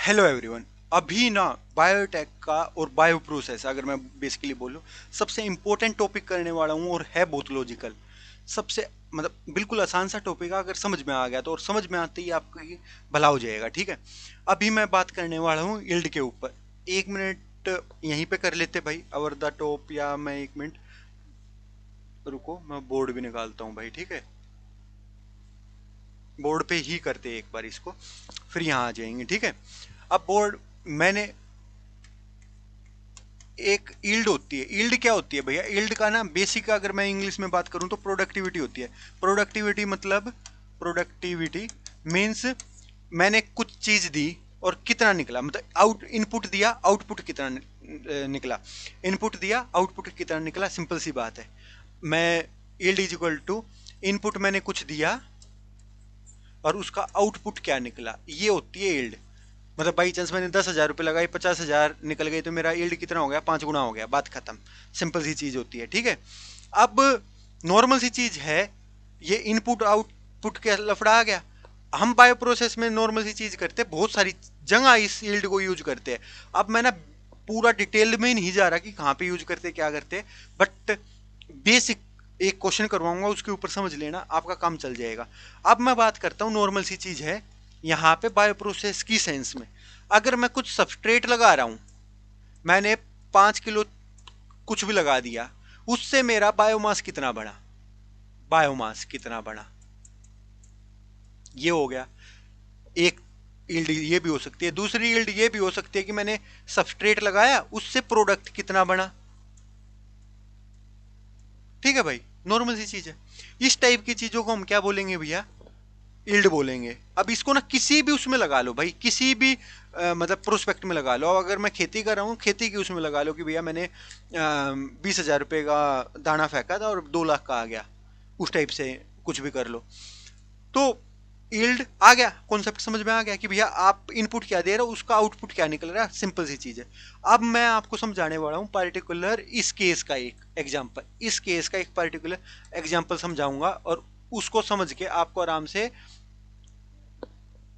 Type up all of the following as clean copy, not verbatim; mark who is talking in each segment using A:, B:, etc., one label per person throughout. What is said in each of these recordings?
A: Hello everyone. अभी ना biotech का और बायो प्रोसेस अगर मैं बेसिकली बोलूं सबसे इंपॉर्टेंट टॉपिक करने वाला हूं और है बहुत लॉजिकल। सबसे मतलब बिल्कुल आसान सा टॉपिक है, अगर समझ में आ गया तो, और समझ में आते ही आपकी भला हो जाएगा। ठीक है, अभी मैं बात करने वाला हूं यील्ड के ऊपर। एक मिनट यहीं पे कर लेते भाई, ओवर द टॉप, या मैं एक मिनट रुको, मैं बोर्ड भी निकालता हूं भाई। ठीक है, बोर्ड पे ही करते एक बार इसको, फिर यहाँ आ जाएंगे। ठीक है, अब बोर्ड मैंने एक ईल्ड होती है। ईल्ड क्या होती है भैया? ईल्ड का ना बेसिक अगर मैं इंग्लिश में बात करूं तो प्रोडक्टिविटी होती है। प्रोडक्टिविटी मतलब, प्रोडक्टिविटी मीन्स मैंने कुछ चीज दी और कितना निकला, मतलब आउट इनपुट दिया, आउटपुट कितना निकला। इनपुट दिया, आउटपुट कितना निकला, सिंपल सी बात है। मैं yield is equal to input मैंने कुछ दिया और उसका आउटपुट क्या निकला, ये होती है ईल्ड। मतलब बाई चांस मैंने 10,000 रुपये लगाई, 50,000 निकल गए, तो मेरा यील्ड कितना हो गया? 5 गुना हो गया, बात खत्म। सिंपल सी चीज होती है। ठीक है, अब नॉर्मल सी चीज है, ये इनपुट आउटपुट के लफड़ा आ गया। हम बायो प्रोसेस में नॉर्मल सी चीज करते हैं, बहुत सारी जगह इस यील्ड को यूज करते हैं। अब मैं ना पूरा डिटेल में नहीं जा रहा कि कहाँ पे यूज करते क्या करते, बट बेसिक एक क्वेश्चन करवाऊंगा, उसके ऊपर समझ लेना, आपका काम चल जाएगा। अब मैं बात करता हूँ, नॉर्मल सी चीज है यहाँ पे बायो प्रोसेस की सेंस में। अगर मैं कुछ सबस्ट्रेट लगा रहा हूं, मैंने 5 किलो कुछ भी लगा दिया, उससे मेरा बायोमास कितना बढ़ा, बायोमास कितना बढ़ा, ये हो गया एक यील्ड। ये भी हो सकती है, दूसरी यील्ड ये भी हो सकती है कि मैंने सबस्ट्रेट लगाया, उससे प्रोडक्ट कितना बना। ठीक है भाई, नॉर्मल सी चीज है। इस टाइप की चीजों को हम क्या बोलेंगे भैया? यील्ड बोलेंगे। अब इसको ना किसी भी उसमें लगा लो भाई, किसी भी मतलब प्रोस्पेक्ट में लगा लो। अब अगर मैं खेती कर रहा हूँ, खेती की उसमें लगा लो कि भैया मैंने 20,000 रुपये का दाना फेंका था और 2 लाख का आ गया, उस टाइप से कुछ भी कर लो। तो यील्ड आ गया, कॉन्सेप्ट समझ में आ गया कि भैया आप इनपुट क्या दे रहे हो, उसका आउटपुट क्या निकल रहा है। सिंपल सी चीज है। अब मैं आपको समझाने वाला हूँ पार्टिकुलर इस केस का एक एग्जाम्पल, इस केस का एक पार्टिकुलर एग्जाम्पल समझाऊंगा, और उसको समझ के आपको आराम से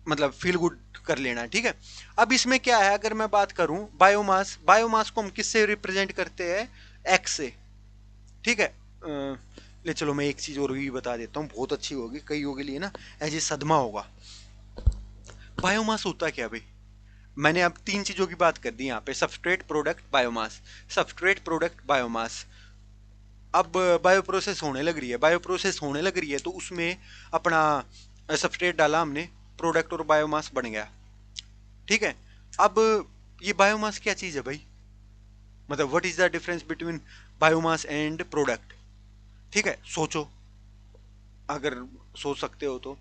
A: मतलब फील गुड कर लेना है। ठीक है, अब इसमें क्या है, अगर मैं बात करूं बायोमास, बायोमास को हम किससे रिप्रेजेंट करते हैं? एक्स से। ठीक है, ले चलो मैं एक चीज और भी बता देता हूँ, बहुत अच्छी होगी, कईयों के लिए ना ऐसे सदमा होगा। बायोमास होता क्या भाई? मैंने अब 3 चीजों की बात कर दी यहाँ पे, substrate, product, biomass. Substrate, product, biomass. अब बायो प्रोसेस होने लग रही है, बायो प्रोसेस होने लग रही है, तो उसमें अपना सबस्ट्रेट डाला हमने, प्रोडक्ट और बायोमास बन गया। ठीक है, अब ये बायोमास क्या चीज है भाई? मतलब what is the difference between biomass and product? ठीक है, सोचो, अगर सोच सकते हो तो,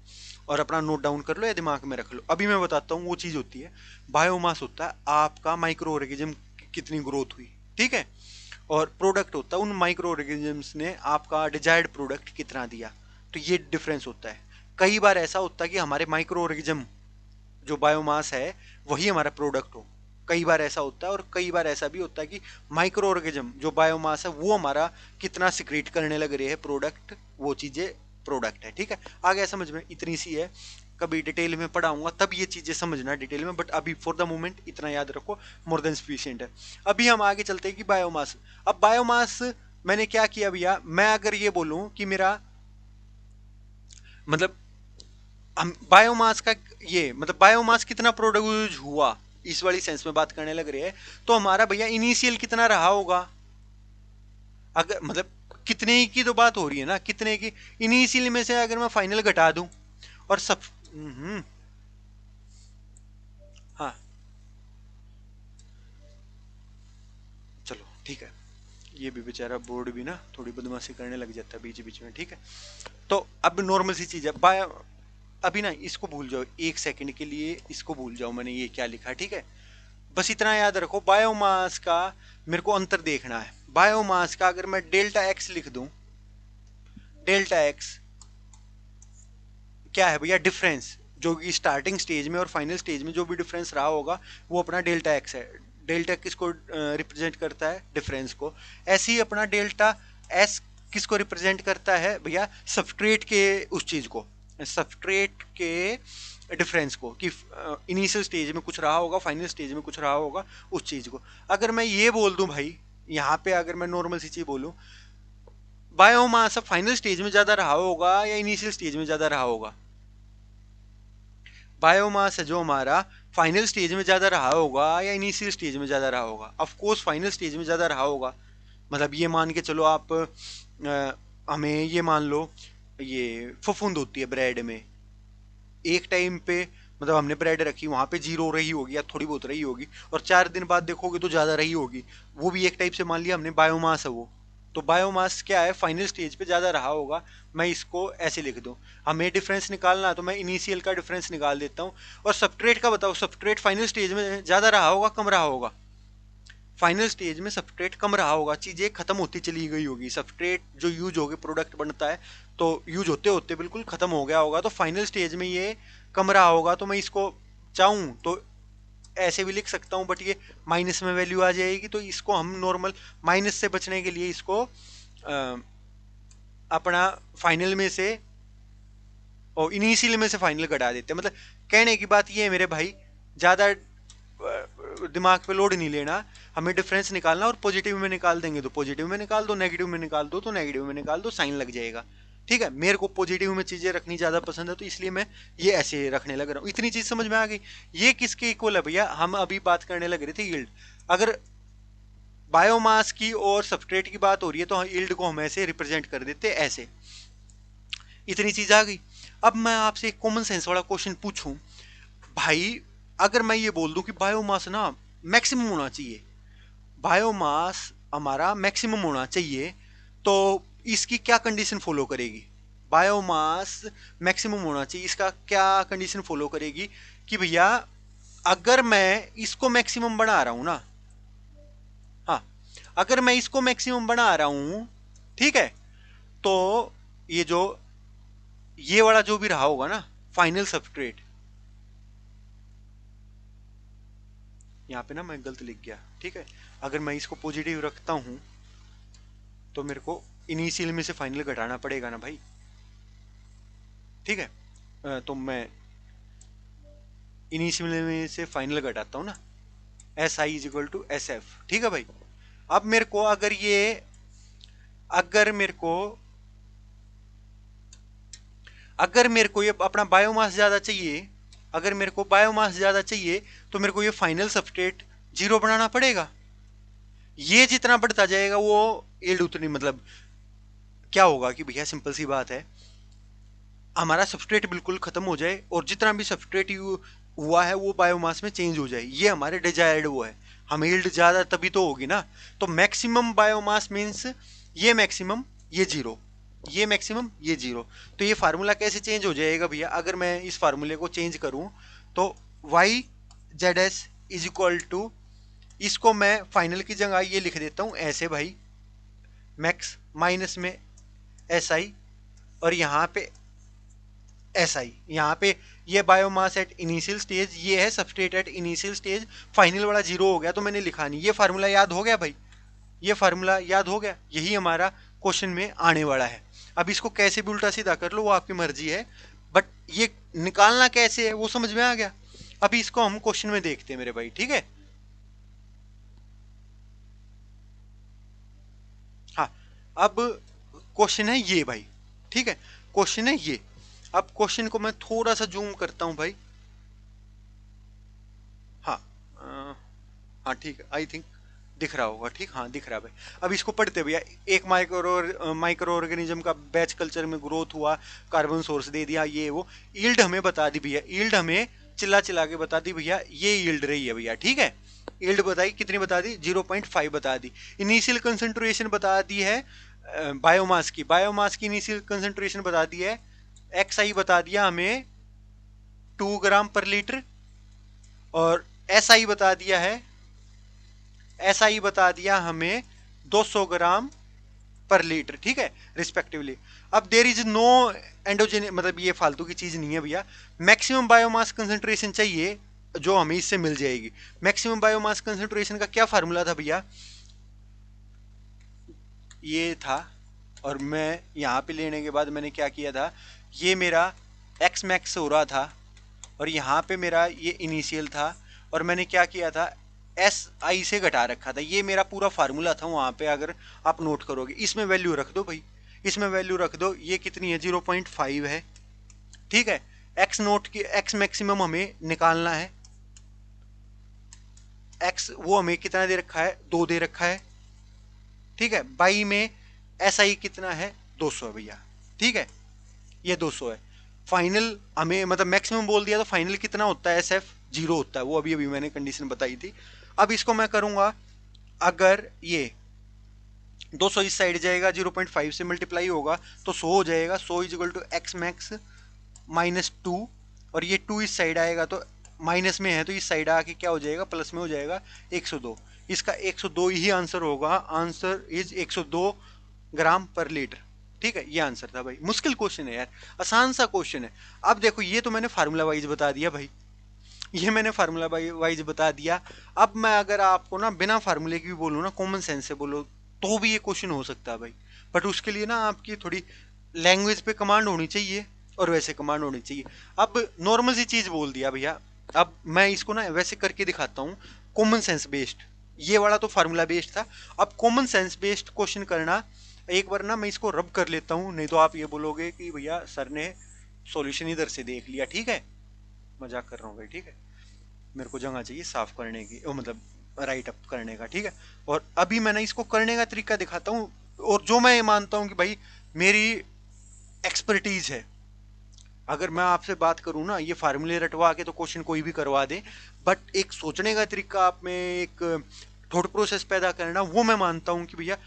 A: और अपना नोट डाउन कर लो या दिमाग में रख लो। अभी मैं बताता हूँ वो चीज होती है, बायोमास होता है आपका माइक्रो ऑर्गेनिज्म कितनी ग्रोथ हुई। ठीक है, और प्रोडक्ट होता है उन माइक्रो ऑर्गेनिजम्स ने आपका डिजायर्ड प्रोडक्ट कितना दिया। तो ये डिफरेंस होता है। कई बार ऐसा होता है कि हमारे माइक्रो ऑर्गेनिज्म जो बायोमास है वही हमारा प्रोडक्ट हो। कई बार ऐसा होता है, और कई बार ऐसा भी होता है कि माइक्रो ऑर्गेनिज्म जो बायोमास है वो हमारा कितना सिक्रीट करने लग रहे हैं प्रोडक्ट, वो चीजें प्रोडक्ट है। ठीक है, आ गया समझ में? इतनी सी है, कभी डिटेल में पढ़ाऊंगा तब ये चीजें समझना डिटेल में, बट अभी फॉर द मोमेंट इतना याद रखो, मोर देन सफिशिएंट है। अभी हम आगे चलते हैं कि बायोमास। अब बायोमास मैंने क्या किया भैया? मैं अगर ये बोलूं कि मेरा मतलब हम बायोमास का, ये मतलब बायोमास कितना प्रोड्यूस हुआ, इस वाली सेंस में बात करने लग रहे हैं, तो हमारा भैया इनिशियल कितना रहा होगा? अगर मतलब कितने की तो बात हो रही है ना, कितने की इनिशियल में से अगर मैं फाइनल घटा दूं और सब। हाँ, चलो ठीक है। ये भी बेचारा बोर्ड भी ना थोड़ी बदमाशी करने लग जाता है बीच बीच में। ठीक है, तो अब नॉर्मल सी चीज है बायो। अभी ना इसको भूल जाओ, एक सेकंड के लिए इसको भूल जाओ मैंने ये क्या लिखा। ठीक है, बस इतना याद रखो, बायोमास का मेरे को अंतर देखना है। बायोमास का अगर मैं डेल्टा एक्स लिख दूं, डेल्टा एक्स क्या है भैया? डिफरेंस जो कि स्टार्टिंग स्टेज में और फाइनल स्टेज में जो भी डिफरेंस रहा होगा वो अपना डेल्टा एक्स है। डेल्टा किसको रिप्रेजेंट करता है? डिफरेंस को। ऐसे ही अपना डेल्टा एस किसको रिप्रेजेंट करता है भैया? सबस्ट्रेट के उस चीज को, सबस्ट्रेट के डिफरेंस को कि इनिशियल स्टेज में कुछ रहा होगा, फाइनल स्टेज में कुछ रहा होगा, उस चीज को। अगर मैं ये बोल दूं भाई, यहाँ पे अगर मैं नॉर्मल सी चीज बोलूं, बायोमास अब फाइनल स्टेज में ज्यादा रहा होगा या इनिशियल स्टेज में ज्यादा रहा होगा? बायोमास है जो हमारा फाइनल स्टेज में ज्यादा रहा होगा या इनिशियल स्टेज में ज्यादा रहा होगा? ऑफ कोर्स फाइनल स्टेज में ज्यादा रहा होगा। मतलब ये मान के चलो आप, हमें ये मान लो ये फफूंद होती है ब्रेड में, एक टाइम पे मतलब हमने ब्रेड रखी, वहां पे 0 रही होगी या थोड़ी बहुत रही होगी, और 4 दिन बाद देखोगे तो ज्यादा रही होगी। वो भी एक टाइप से मान लिया हमने बायोमास है वो। तो बायोमास क्या है, फाइनल स्टेज पे ज्यादा रहा होगा। मैं इसको ऐसे लिख दूं, हमें डिफरेंस निकालना है तो मैं इनिशियल का डिफरेंस निकाल देता हूँ। और सबट्रेट का बताओ, सबट्रेट फाइनल स्टेज में ज्यादा रहा होगा कम रहा होगा? फाइनल स्टेज में सबस्ट्रेट कम रहा होगा, चीजें खत्म होती चली गई होगी, सबस्ट्रेट जो यूज हो गए, प्रोडक्ट बनता है तो यूज होते होते बिल्कुल खत्म हो गया होगा, तो फाइनल स्टेज में ये कम रहा होगा। तो मैं इसको चाहूँ तो ऐसे भी लिख सकता हूँ, बट ये माइनस में वैल्यू आ जाएगी, तो इसको हम नॉर्मल माइनस से बचने के लिए इसको अपना फाइनल में से और इनिशियल में से फाइनल कटा देते हैं। मतलब कहने की बात ये है मेरे भाई, ज़्यादा दिमाग पे लोड नहीं लेना, हमें डिफरेंस निकालना, और पॉजिटिव में निकाल देंगे तो पॉजिटिव में निकाल दो, नेगेटिव में निकाल दो तो नेगेटिव में निकाल दो, साइन लग जाएगा। ठीक है, मेरे को पॉजिटिव में चीज़ें रखनी ज़्यादा पसंद है, तो इसलिए मैं ये ऐसे रखने लग रहा हूँ। इतनी चीज़ समझ में आ गई? ये किसके इक्वल है भैया? हम अभी बात करने लग रहे थे यील्ड। अगर बायोमास की और सबस्ट्रेट की बात हो रही है तो यील्ड को हम ऐसे रिप्रेजेंट कर देते ऐसे। इतनी चीज आ गई। अब मैं आपसे एक कॉमन सेंस वाला क्वेश्चन पूछूं भाई, अगर मैं ये बोल दूं कि बायोमास ना मैक्सिमम होना चाहिए, बायोमास हमारा मैक्सिमम होना चाहिए, तो इसकी क्या कंडीशन फॉलो करेगी? बायोमास मैक्सिमम होना चाहिए, इसका क्या कंडीशन फॉलो करेगी कि भैया अगर मैं इसको मैक्सिमम बना रहा हूं ना, हाँ, अगर मैं इसको मैक्सिमम बना रहा हूं, ठीक है, तो ये जो ये वाला जो भी रहा होगा ना फाइनल सबस्ट्रेट, यहाँ पे ना मैं गलत लिख गया, ठीक है, अगर मैं इसको पॉजिटिव रखता हूं तो मेरे को इनिशियल में से फाइनल घटाना पड़ेगा ना भाई, ठीक है, तो मैं इनिशियल में से फाइनल घटाता हूँ ना, S I is equal to S F, ठीक है भाई। अब मेरे को अगर मेरे को ये अपना बायोमास ज्यादा चाहिए, अगर मेरे को बायोमास ज्यादा चाहिए तो मेरे को ये फाइनल सबस्ट्रेट 0 बनाना पड़ेगा। ये जितना बढ़ता जाएगा वो यील्ड उतनी, मतलब क्या होगा कि भैया सिंपल सी बात है, हमारा सबस्ट्रेट बिल्कुल खत्म हो जाए और जितना भी सबस्ट्रेट हुआ है वो बायोमास में चेंज हो जाए, ये हमारे डिजायर्ड वो है। हमें यील्ड ज्यादा तभी तो होगी ना। तो मैक्सिमम बायोमास मीन्स ये मैक्सिमम, ये 0, ये मैक्सिमम, ये 0। तो ये फार्मूला कैसे चेंज हो जाएगा भैया? अगर मैं इस फार्मूले को चेंज करूं तो Y Z S is equal to, इसको मैं फाइनल की जगह ये लिख देता हूं ऐसे भाई, मैक्स माइनस में एस आई, और यहाँ पे एस आई, यहाँ पे ये बायोमास एट इनिशियल स्टेज, ये है substrate at initial stage, final वाला 0 हो गया तो मैंने लिखा नहीं। ये फार्मूला याद हो गया भाई, ये फार्मूला याद हो गया, यही हमारा क्वेश्चन में आने वाला है। अब इसको कैसे भी उल्टा सीधा कर लो वो आपकी मर्जी है, बट ये निकालना कैसे है वो समझ में आ गया। अभी इसको हम क्वेश्चन में देखते हैं मेरे भाई, ठीक है। हाँ, अब क्वेश्चन है ये भाई, ठीक है, क्वेश्चन है ये। अब क्वेश्चन को मैं थोड़ा सा जूम करता हूं भाई, हाँ, हाँ ठीक है, आई थिंक दिख रहा होगा, ठीक, हाँ दिख रहा है भाई। अब इसको पढ़ते भैया, एक माइक्रो ऑर्गेनिज्म का बैच कल्चर में ग्रोथ हुआ, कार्बन सोर्स दे दिया, ये वो यील्ड हमें बता दी भैया, यील्ड हमें चिल्ला चिल्ला के बता दी भैया, ये यील्ड रही है भैया, ठीक है। यील्ड बताई कितनी, बता दी 0.5 बता दी। इनिशियल कंसंट्रेशन बता दी है बायोमास की, बायोमास की इनिशियल कंसंट्रेशन बता दी है, एक्स आई बता दिया हमें 2 ग्राम पर लीटर, और एस आई बता दिया है, एस आई बता दिया हमें 200 ग्राम पर लीटर, ठीक है, रिस्पेक्टिवली। अब देर इज नो एंडोजेन, मतलब ये फालतू की चीज नहीं है भैया, मैक्सिमम बायोमास कंसंट्रेशन चाहिए जो हमें इससे मिल जाएगी। मैक्सिमम बायोमास कंसंट्रेशन का क्या फार्मूला था भैया? ये था, और मैं यहाँ पे लेने के बाद मैंने क्या किया था, ये मेरा एक्स मैक्स हो रहा था, और यहाँ पे मेरा ये इनिशियल था और मैंने क्या किया था, एस आई से घटा रखा था। ये मेरा पूरा फार्मूला था वहाँ पे, अगर आप नोट करोगे। इसमें वैल्यू रख दो भाई, इसमें वैल्यू रख दो। ये कितनी है, 0.5 है, ठीक है। एक्स नोट की एक्स मैक्सिमम हमें निकालना है। एक्स वो हमें कितना दे रखा है, 2 दे रखा है, ठीक है। बाई में एस आई कितना है, 200 है भैया, ठीक है, ये 200 है। फाइनल हमें मतलब मैक्सिमम बोल दिया, तो फाइनल कितना होता है, एस एफ 0 होता है, वो अभी अभी मैंने कंडीशन बताई थी। अब इसको मैं करूंगा, अगर ये 200 इस साइड जाएगा, 0.5 से मल्टीप्लाई होगा तो 100 हो जाएगा। 100 is equal to X max -2, और ये 2 इस साइड आएगा तो माइनस में है, तो इस साइड आके क्या हो जाएगा, प्लस में हो जाएगा 102। इसका 102 ही आंसर होगा। आंसर इज 102 ग्राम पर लीटर, ठीक है। ये आंसर था भाई। मुश्किल क्वेश्चन है यार, आसान सा क्वेश्चन है। अब देखो, ये तो मैंने फार्मूला वाइज बता दिया भाई, ये मैंने फार्मूला वाइज बता दिया। अब मैं अगर आपको ना बिना फार्मूले की भी बोलूँ ना, कॉमन सेंस से बोलो, तो भी ये क्वेश्चन हो सकता है भाई। बट उसके लिए ना आपकी थोड़ी लैंग्वेज पे कमांड होनी चाहिए और वैसे कमांड होनी चाहिए। अब नॉर्मल सी चीज बोल दिया भैया, अब मैं इसको ना वैसे करके दिखाता हूँ, कॉमन सेंस बेस्ड। ये वाला तो फार्मूला बेस्ड था, अब कॉमन सेंस बेस्ड क्वेश्चन करना। एक बार ना मैं इसको रब कर लेता हूँ, नहीं तो आप ये बोलोगे कि भैया सर ने सॉल्यूशन इधर से देख लिया, ठीक है। मजाक कर रहा हूँ भाई, ठीक है। मेरे को जगह चाहिए साफ करने की, ओ मतलब राइट अप करने का, ठीक है। और अभी मैंने इसको करने का तरीका दिखाता हूँ, और जो मैं ये मानता हूँ कि भाई मेरी एक्सपर्टीज है। अगर मैं आपसे बात करूँ ना, ये फार्मूले रटवा के तो क्वेश्चन कोई भी करवा दे, बट एक सोचने का तरीका आप में, एक थॉट प्रोसेस पैदा करना, वो मैं मानता हूँ कि भैया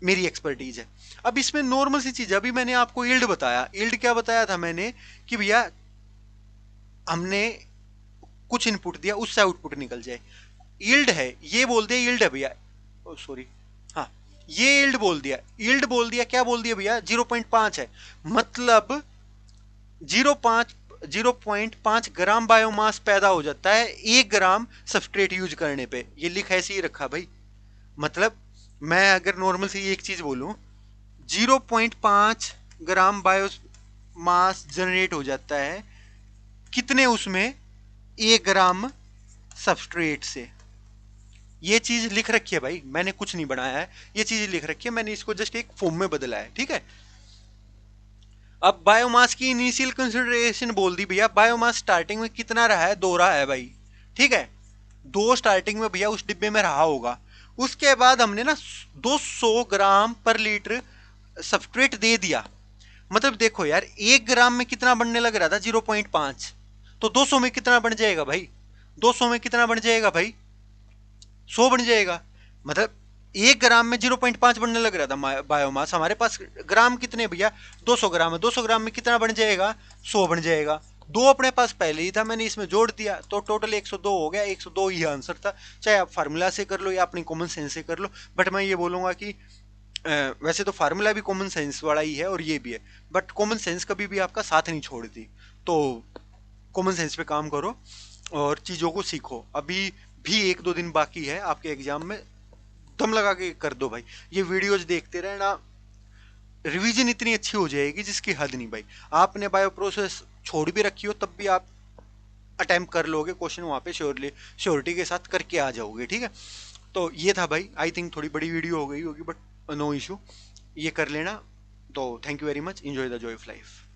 A: मेरी एक्सपर्टीज है। अब इसमें नॉर्मल सी चीज है, अभी मैंने आपको यील्ड बताया। यील्ड क्या बताया था मैंने, कि भैया हमने कुछ इनपुट दिया, उससे आउटपुट निकल जाए। यील्ड है, ये बोल दिया यील्ड है भैया, सॉरी, हाँ, ये यील्ड बोल दिया। यील्ड बोल दिया, क्या बोल दिया भैया, 0.5 है। मतलब 0.5 ग्राम बायोमास पैदा हो जाता है 1 ग्राम सबस्ट्रेट यूज करने पे। ये लिख ऐसे ही रखा भाई। मतलब मैं अगर नॉर्मल से एक चीज बोलूं, 0.5 ग्राम बायोमास जनरेट हो जाता है कितने, उसमें 1 ग्राम सबस्ट्रेट से। ये चीज लिख रखी है भाई, मैंने कुछ नहीं बनाया है, ये चीज लिख रखी है, मैंने इसको जस्ट एक फॉर्म में बदला है, ठीक है। अब बायोमास की इनिशियल कंसिडरेशन बोल दी भैया। बायोमास स्टार्टिंग में कितना रहा है, 2 रहा है भाई, ठीक है। 2 स्टार्टिंग में भैया उस डिब्बे में रहा होगा। उसके बाद हमने ना 200 ग्राम पर लीटर सबस्ट्रेट दे दिया। मतलब देखो यार, 1 ग्राम में कितना बनने लग रहा था, 0.5, तो 200 में कितना बन जाएगा भाई, 200 में कितना बन जाएगा भाई, 100 बन जाएगा। मतलब 1 ग्राम में 0.5 बनने लग रहा था बायोमास। हमारे पास ग्राम कितने भैया, 200 ग्राम है, 200 ग्राम में कितना बन जाएगा, 100 बन जाएगा। 2 अपने पास पहले ही था, मैंने इसमें जोड़ दिया तो टोटल 102 हो गया। 102 ही आंसर था, चाहे आप फार्मूला से कर लो या अपनी कॉमन सेंस से कर लो। बट मैं ये बोलूंगा कि वैसे तो फार्मूला भी कॉमन सेंस वाला ही है और ये भी है, बट कॉमन सेंस कभी भी आपका साथ नहीं छोड़ती। तो कॉमन सेंस पे काम करो और चीज़ों को सीखो। अभी भी 1-2 दिन बाकी है आपके एग्जाम में, दम लगा के कर दो भाई। ये वीडियोज देखते रहना, रिवीजन इतनी अच्छी हो जाएगी जिसकी हद नहीं भाई। आपने बायो प्रोसेस छोड़ भी रखी हो तब भी आप अटेम्प्ट कर लोगे क्वेश्चन, वहाँ पे श्योरिटी के साथ करके आ जाओगे, ठीक है। तो ये था भाई, आई थिंक थोड़ी बड़ी वीडियो हो गई होगी, बट नो इशू, ये कर लेना। तो thank you very much, enjoy the Joy of life.